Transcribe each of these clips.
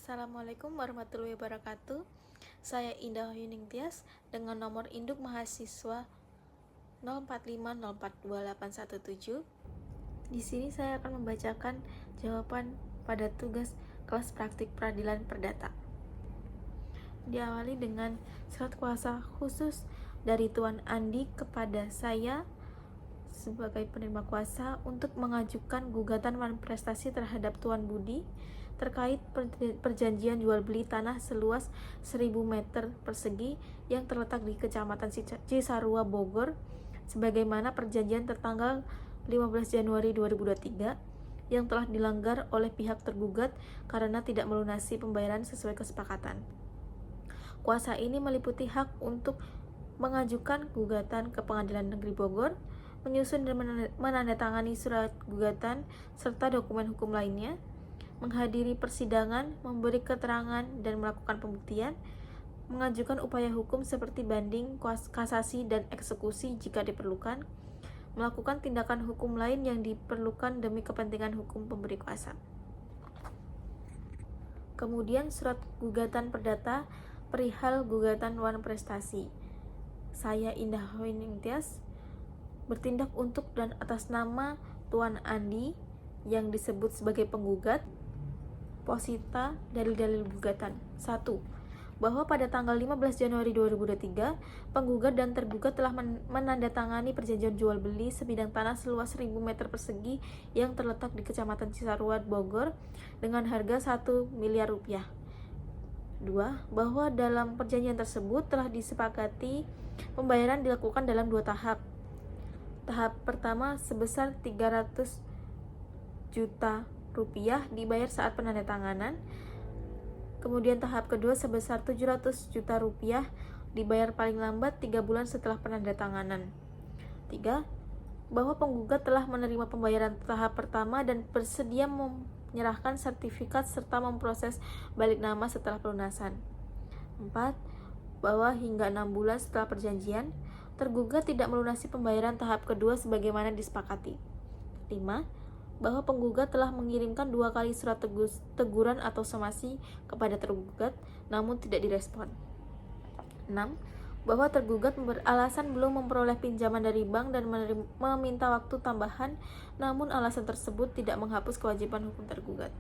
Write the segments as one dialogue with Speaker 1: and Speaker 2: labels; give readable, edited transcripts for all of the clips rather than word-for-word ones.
Speaker 1: Assalamualaikum warahmatullahi wabarakatuh. Saya Indah Yuning Tias dengan nomor induk mahasiswa 0450428117. Di sini saya akan membacakan jawaban pada tugas kelas praktik peradilan perdata. Diawali dengan surat kuasa khusus dari Tuan Andi kepada saya sebagai penerima kuasa untuk mengajukan gugatan manifestasi terhadap Tuan Budi terkait perjanjian jual beli tanah seluas 1000 meter persegi yang terletak di Kecamatan Cisarua, Bogor, sebagaimana perjanjian tertanggal 15 Januari 2023 yang telah dilanggar oleh pihak tergugat karena tidak melunasi pembayaran sesuai kesepakatan. Kuasa ini meliputi hak untuk mengajukan gugatan ke Pengadilan Negeri Bogor, menyusun dan menandatangani surat gugatan serta dokumen hukum lainnya, menghadiri persidangan, memberi keterangan dan melakukan pembuktian, mengajukan upaya hukum seperti banding, kasasi, dan eksekusi jika diperlukan, melakukan tindakan hukum lain yang diperlukan demi kepentingan hukum pemberi kuasa. Kemudian surat gugatan perdata perihal gugatan wan prestasi. Saya Indah Yuning Tias bertindak untuk dan atas nama Tuan Andi yang disebut sebagai penggugat. Posita dalil-dalil gugatan. 1. Bahwa pada tanggal 15 Januari 2023, penggugat dan tergugat telah menandatangani perjanjian jual beli sebidang tanah seluas 1000 meter persegi yang terletak di Kecamatan Cisarua, Bogor dengan harga 1 miliar rupiah. 2. Bahwa dalam perjanjian tersebut telah disepakati pembayaran dilakukan dalam 2 tahap. Tahap pertama sebesar 300 juta rupiah dibayar saat penandatanganan. Kemudian tahap kedua sebesar 700 juta rupiah dibayar paling lambat 3 bulan setelah penandatanganan. 3. Bahwa penggugat telah menerima pembayaran tahap pertama dan bersedia menyerahkan sertifikat serta memproses balik nama setelah pelunasan. 4. Bahwa hingga 6 bulan setelah perjanjian, tergugat tidak melunasi pembayaran tahap kedua sebagaimana disepakati. 5. Bahwa penggugat telah mengirimkan 2 kali surat teguran atau somasi kepada tergugat, namun tidak direspon. 6. Bahwa tergugat beralasan belum memperoleh pinjaman dari bank dan meminta waktu tambahan, namun alasan tersebut tidak menghapus kewajiban hukum tergugat.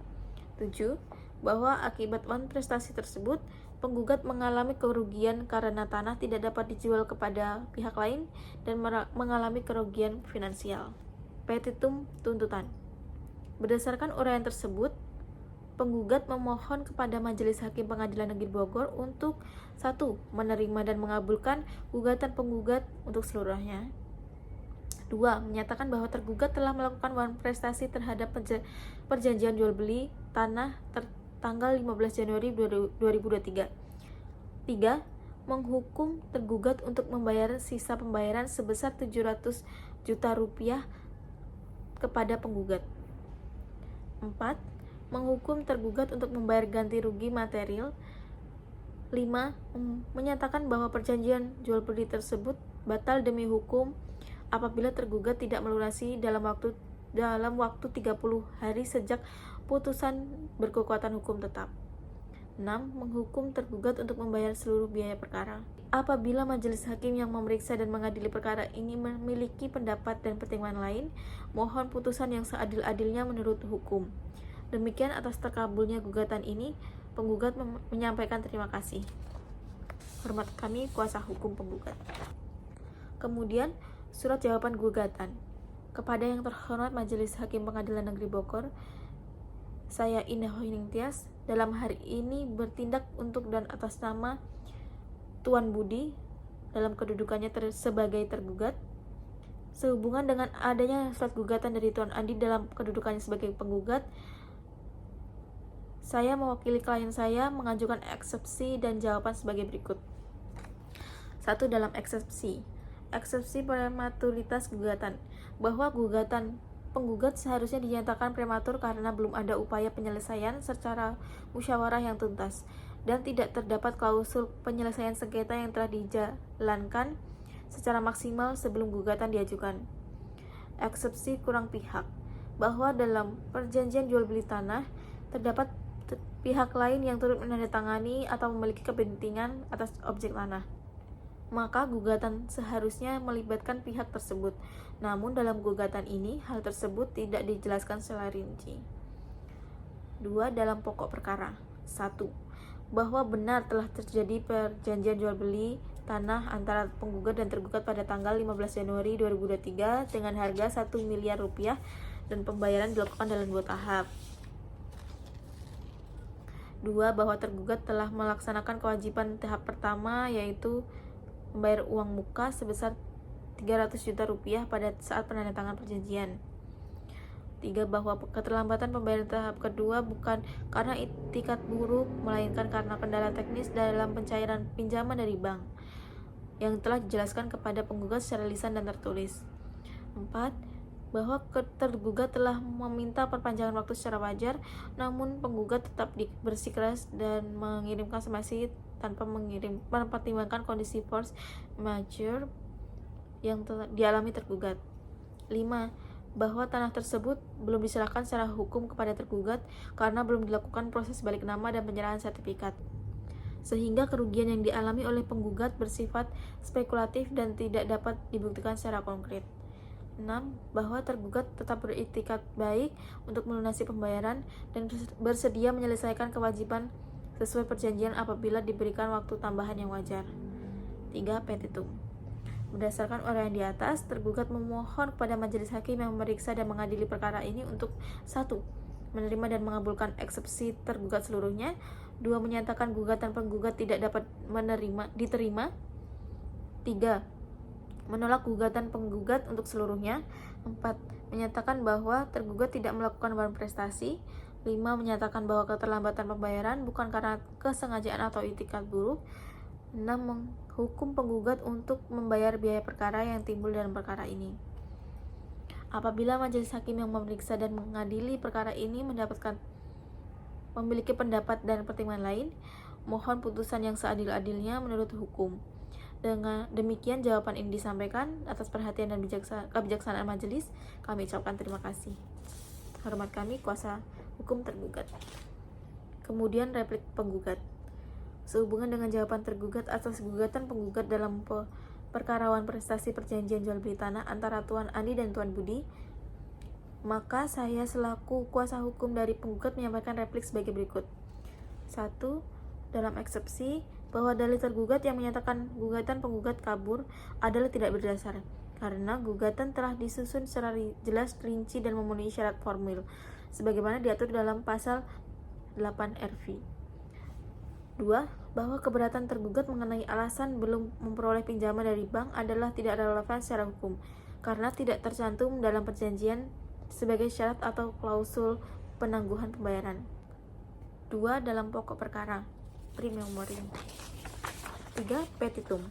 Speaker 1: 7. Bahwa akibat wan prestasi tersebut, penggugat mengalami kerugian karena tanah tidak dapat dijual kepada pihak lain dan mengalami kerugian finansial. Petitum tuntutan. Berdasarkan uraian tersebut, penggugat memohon kepada Majelis Hakim Pengadilan Negeri Bogor untuk 1. Menerima dan mengabulkan gugatan penggugat untuk seluruhnya. 2. Menyatakan bahwa tergugat telah melakukan wan prestasi terhadap perjanjian jual beli tanah tanggal 15 Januari 2023. 3. Menghukum tergugat untuk membayar sisa pembayaran sebesar 700 juta rupiah kepada penggugat. 4. Menghukum tergugat untuk membayar ganti rugi material. 5. Menyatakan bahwa perjanjian jual beli tersebut batal demi hukum apabila tergugat tidak melunasi dalam waktu 30 hari sejak putusan berkekuatan hukum tetap. 6. Menghukum tergugat untuk membayar seluruh biaya perkara. Apabila majelis hakim yang memeriksa dan mengadili perkara ini memiliki pendapat dan pertimbangan lain, mohon putusan yang seadil-adilnya menurut hukum. Demikian atas terkabulnya gugatan ini, penggugat menyampaikan terima kasih. Hormat kami, kuasa hukum penggugat. Kemudian, surat jawaban gugatan. Kepada yang terhormat Majelis Hakim Pengadilan Negeri Bogor, saya Indah Yuning Tias dalam hari ini bertindak untuk dan atas nama Tuan Budi dalam kedudukannya sebagai tergugat. Sehubungan dengan adanya surat gugatan dari Tuan Andi dalam kedudukannya sebagai penggugat, saya mewakili klien saya mengajukan eksepsi dan jawaban sebagai berikut. 1. Dalam eksepsi prematuritas gugatan, bahwa gugatan penggugat seharusnya dinyatakan prematur karena belum ada upaya penyelesaian secara musyawarah yang tuntas dan tidak terdapat klausul penyelesaian sengketa yang telah dijalankan secara maksimal sebelum gugatan diajukan. Eksepsi kurang pihak, bahwa dalam perjanjian jual beli tanah terdapat pihak lain yang turut menandatangani atau memiliki kepentingan atas objek tanah, maka gugatan seharusnya melibatkan pihak tersebut. Namun dalam gugatan ini hal tersebut tidak dijelaskan secara rinci. 2. Dalam pokok perkara. 1. Bahwa benar telah terjadi perjanjian jual beli tanah antara penggugat dan tergugat pada tanggal 15 Januari 2023 dengan harga 1 miliar rupiah dan pembayaran dilakukan dalam 2 tahap. 2. Bahwa tergugat telah melaksanakan kewajiban tahap pertama, yaitu membayar uang muka sebesar 300 juta rupiah pada saat penandatanganan perjanjian. 3. Bahwa keterlambatan pembayaran tahap kedua bukan karena itikat buruk, melainkan karena kendala teknis dalam pencairan pinjaman dari bank yang telah dijelaskan kepada penggugat secara lisan dan tertulis. 4. Bahwa tergugat telah meminta perpanjangan waktu secara wajar, namun penggugat tetap bersikeras dan mengirimkan somasi tanpa mempertimbangkan kondisi force majeure yang telah dialami tergugat. 5. Bahwa tanah tersebut belum diserahkan secara hukum kepada tergugat karena belum dilakukan proses balik nama dan penyerahan sertifikat, sehingga kerugian yang dialami oleh penggugat bersifat spekulatif dan tidak dapat dibuktikan secara konkret. 6. Bahwa tergugat tetap beriktikat baik untuk melunasi pembayaran dan bersedia menyelesaikan kewajiban sesuai perjanjian apabila diberikan waktu tambahan yang wajar. 3. Petitum. Berdasarkan uraian di atas, tergugat memohon kepada majelis hakim yang memeriksa dan mengadili perkara ini untuk 1. Menerima dan mengabulkan eksepsi tergugat seluruhnya. 2. Menyatakan gugatan penggugat tidak dapat diterima. 3. Menolak gugatan penggugat untuk seluruhnya. 4. Menyatakan bahwa tergugat tidak melakukan wan prestasi. 5. Menyatakan bahwa keterlambatan pembayaran bukan karena kesengajaan atau itikat buruk. 6. Menghukum penggugat untuk membayar biaya perkara yang timbul dalam perkara ini. Apabila majelis hakim yang memeriksa dan mengadili perkara ini memiliki pendapat dan pertimbangan lain, mohon putusan yang seadil-adilnya menurut hukum. Dengan demikian jawaban ini disampaikan. Atas perhatian dan kebijaksanaan majelis, kami ucapkan terima kasih. Hormat kami, kuasa hukum tergugat. Kemudian replik penggugat. Sehubungan dengan jawaban tergugat atas gugatan penggugat dalam perkara wan prestasi perjanjian jual beli tanah antara Tuan Andi dan Tuan Budi, maka saya selaku kuasa hukum dari penggugat menyampaikan replik sebagai berikut. 1. Dalam eksepsi, bahwa dalil tergugat yang menyatakan gugatan penggugat kabur adalah tidak berdasar, karena gugatan telah disusun secara jelas, rinci, dan memenuhi syarat formil, sebagaimana diatur dalam pasal 8 RV. 2. Bahwa keberatan tergugat mengenai alasan belum memperoleh pinjaman dari bank adalah tidak relevan secara hukum, karena tidak tercantum dalam perjanjian sebagai syarat atau klausul penangguhan pembayaran. 2. Dalam pokok perkara. Pri memoriam. 3. Petitum.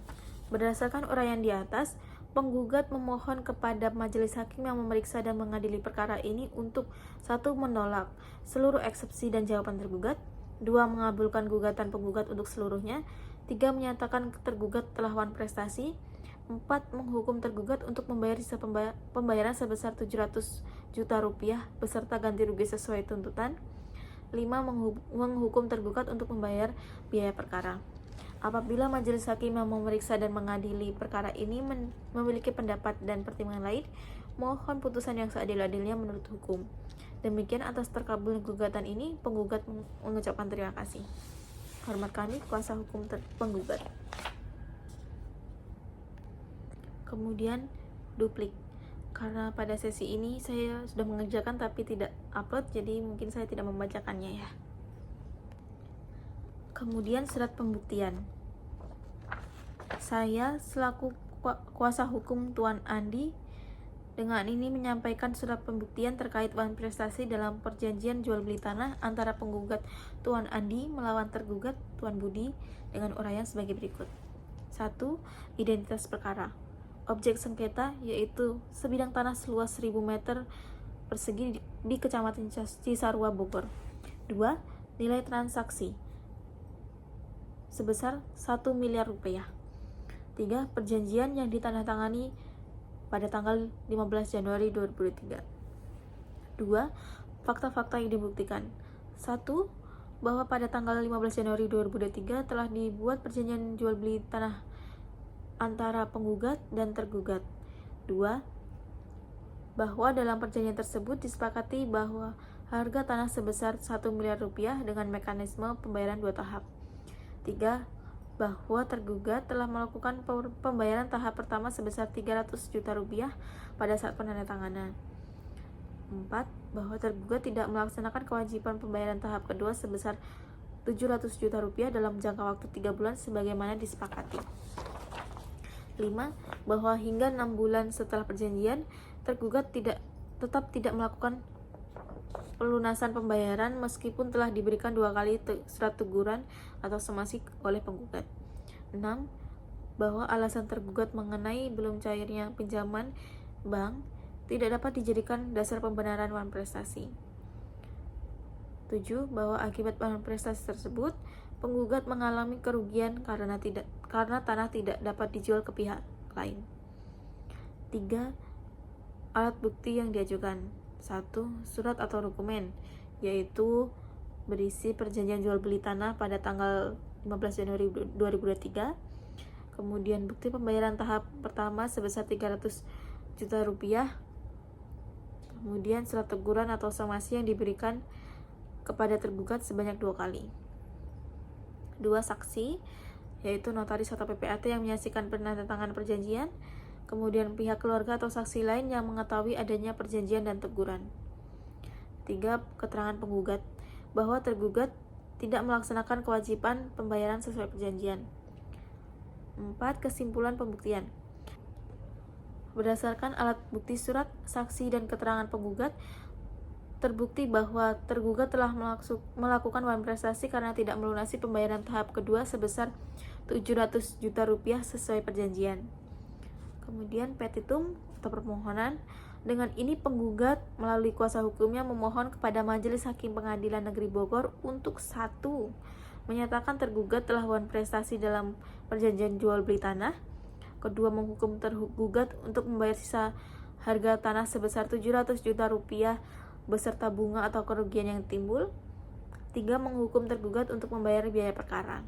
Speaker 1: Berdasarkan uraian di atas, penggugat memohon kepada majelis hakim yang memeriksa dan mengadili perkara ini untuk 1. Menolak seluruh eksepsi dan jawaban tergugat. 2. Mengabulkan gugatan penggugat untuk seluruhnya. 3. Menyatakan tergugat telah wan prestasi. 4. Menghukum tergugat untuk membayar sisa pembayaran sebesar 700 juta rupiah beserta ganti rugi sesuai tuntutan. 5. Menghukum tergugat untuk membayar biaya perkara. Apabila majelis hakim yang memeriksa dan mengadili perkara ini memiliki pendapat dan pertimbangan lain, mohon putusan yang seadil-adilnya menurut hukum. Demikian atas terkabulnya gugatan ini, penggugat mengucapkan terima kasih. Hormat kami, kuasa hukum penggugat. Kemudian duplik. Karena pada sesi ini saya sudah mengerjakan tapi tidak upload, jadi mungkin saya tidak membacakannya ya. Kemudian surat pembuktian. Saya selaku kuasa hukum Tuan Andi dengan ini menyampaikan surat pembuktian terkait wan prestasi dalam perjanjian jual beli tanah antara penggugat Tuan Andi melawan tergugat Tuan Budi dengan uraian sebagai berikut. 1. Identitas perkara. Objek sengketa yaitu sebidang tanah seluas 1000 meter persegi di Kecamatan Cisarua, Bogor. 2. Nilai transaksi sebesar 1 miliar rupiah. 3. Perjanjian yang ditandatangani pada tanggal 15 Januari 2023. 2. Fakta-fakta yang dibuktikan. 1. bahwa pada tanggal 15 Januari 2023 telah dibuat perjanjian jual beli tanah antara penggugat dan tergugat. 2. Bahwa dalam perjanjian tersebut disepakati bahwa harga tanah sebesar 1 miliar rupiah dengan mekanisme pembayaran 2 tahap. 3. Bahwa tergugat telah melakukan pembayaran tahap pertama sebesar 300 juta rupiah pada saat penandatanganan. 4. Bahwa tergugat tidak melaksanakan kewajiban pembayaran tahap kedua sebesar 700 juta rupiah dalam jangka waktu 3 bulan sebagaimana disepakati. 5. Bahwa hingga 6 bulan setelah perjanjian, tergugat tetap tidak melakukan pelunasan pembayaran meskipun telah diberikan 2 kali surat teguran atau somasi oleh penggugat. 6. Bahwa alasan tergugat mengenai belum cairnya pinjaman bank tidak dapat dijadikan dasar pembenaran wan prestasi. 7. Bahwa akibat wan prestasi tersebut, penggugat mengalami kerugian karena tanah tidak dapat dijual ke pihak lain. 3. Alat bukti yang diajukan. 1. Surat atau dokumen, yaitu berisi perjanjian jual beli tanah pada tanggal 15 Januari 2023. Kemudian bukti pembayaran tahap pertama sebesar 300 juta rupiah. Kemudian surat teguran atau somasi yang diberikan kepada tergugat sebanyak 2 kali. 2. Saksi, yaitu notaris atau PPAT yang menyaksikan penandatanganan perjanjian. Kemudian pihak keluarga atau saksi lain yang mengetahui adanya perjanjian dan teguran. 3. Keterangan penggugat, bahwa tergugat tidak melaksanakan kewajiban pembayaran sesuai perjanjian. 4. Kesimpulan pembuktian. Berdasarkan alat bukti surat, saksi, dan keterangan penggugat, terbukti bahwa tergugat telah melakukan wan prestasi karena tidak melunasi pembayaran tahap kedua sebesar 700 juta rupiah sesuai perjanjian. Kemudian petitum atau permohonan. Dengan ini penggugat melalui kuasa hukumnya memohon kepada Majelis Hakim Pengadilan Negeri Bogor untuk 1. Menyatakan tergugat telah wan prestasi dalam perjanjian jual beli tanah. 2. Menghukum tergugat untuk membayar sisa harga tanah sebesar 700 juta rupiah beserta bunga atau kerugian yang timbul. 3. Menghukum tergugat untuk membayar biaya perkara.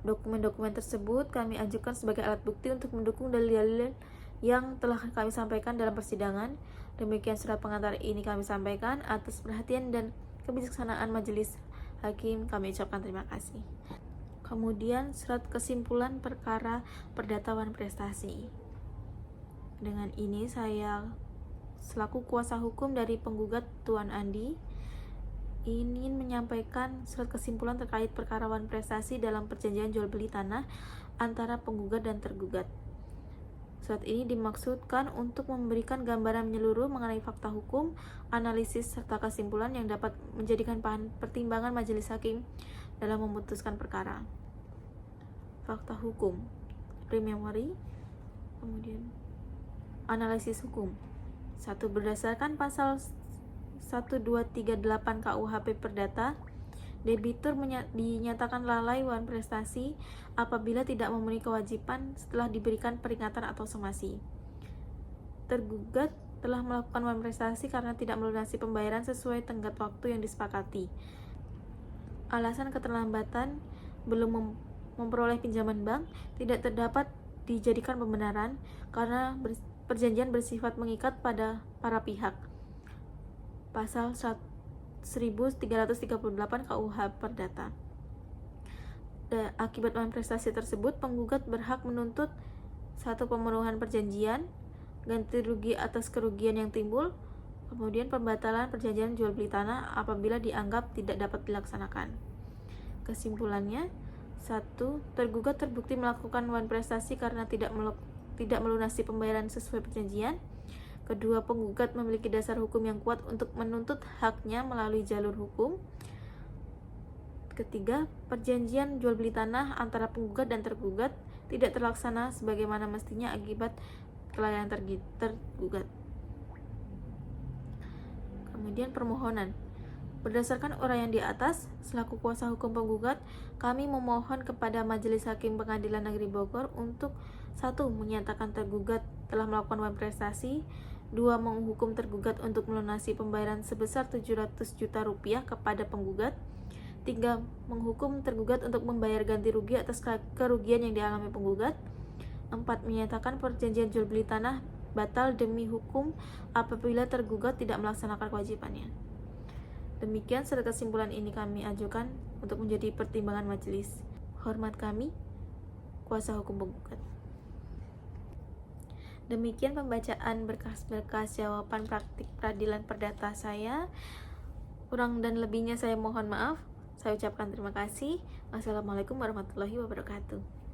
Speaker 1: Dokumen-dokumen tersebut kami ajukan sebagai alat bukti untuk mendukung dalil-dalil yang telah kami sampaikan dalam persidangan. Demikian surat pengantar ini kami sampaikan. Atas perhatian dan kebijaksanaan Majelis Hakim kami ucapkan terima kasih. Kemudian surat kesimpulan perkara perdata wan prestasi. Dengan ini saya selaku kuasa hukum dari penggugat Tuan Andi ingin menyampaikan surat kesimpulan terkait perkara wan prestasi dalam perjanjian jual beli tanah antara penggugat dan tergugat. Surat ini dimaksudkan untuk memberikan gambaran menyeluruh mengenai fakta hukum, analisis, serta kesimpulan yang dapat menjadikan bahan pertimbangan majelis hakim dalam memutuskan perkara. Fakta hukum, preliminary, kemudian analisis hukum. 1. Berdasarkan pasal 1238 KUHP Perdata, debitur dinyatakan lalai wan prestasi apabila tidak memenuhi kewajiban setelah diberikan peringatan atau somasi. Tergugat telah melakukan wan prestasi karena tidak melunasi pembayaran sesuai tenggat waktu yang disepakati. Alasan keterlambatan belum memperoleh pinjaman bank tidak terdapat dijadikan pembenaran karena perjanjian bersifat mengikat pada para pihak. Pasal 1338 KUH Perdata. Akibat wan prestasi tersebut, penggugat berhak menuntut 1. Pemenuhan perjanjian, ganti rugi atas kerugian yang timbul, kemudian pembatalan perjanjian jual beli tanah apabila dianggap tidak dapat dilaksanakan. Kesimpulannya, 1. Tergugat terbukti melakukan wan prestasi karena tidak melunasi pembayaran sesuai perjanjian. 2. Penggugat memiliki dasar hukum yang kuat untuk menuntut haknya melalui jalur hukum. 3. Perjanjian jual beli tanah antara penggugat dan tergugat tidak terlaksana sebagaimana mestinya akibat kelalaian tergugat. Kemudian permohonan. Berdasarkan uraian di atas, selaku kuasa hukum penggugat, kami memohon kepada Majelis Hakim Pengadilan Negeri Bogor untuk 1. Menyatakan tergugat telah melakukan wan prestasi. 2. Menghukum tergugat untuk melunasi pembayaran sebesar 700 juta rupiah kepada penggugat. 3. Menghukum tergugat untuk membayar ganti rugi atas kerugian yang dialami penggugat. 4. Menyatakan perjanjian jual beli tanah batal demi hukum apabila tergugat tidak melaksanakan kewajibannya. Demikian surat kesimpulan ini kami ajukan untuk menjadi pertimbangan majelis. Hormat kami, kuasa hukum penggugat. Demikian pembacaan berkas-berkas jawaban praktik peradilan perdata saya. Kurang dan lebihnya saya mohon maaf. Saya ucapkan terima kasih. Wassalamualaikum warahmatullahi wabarakatuh.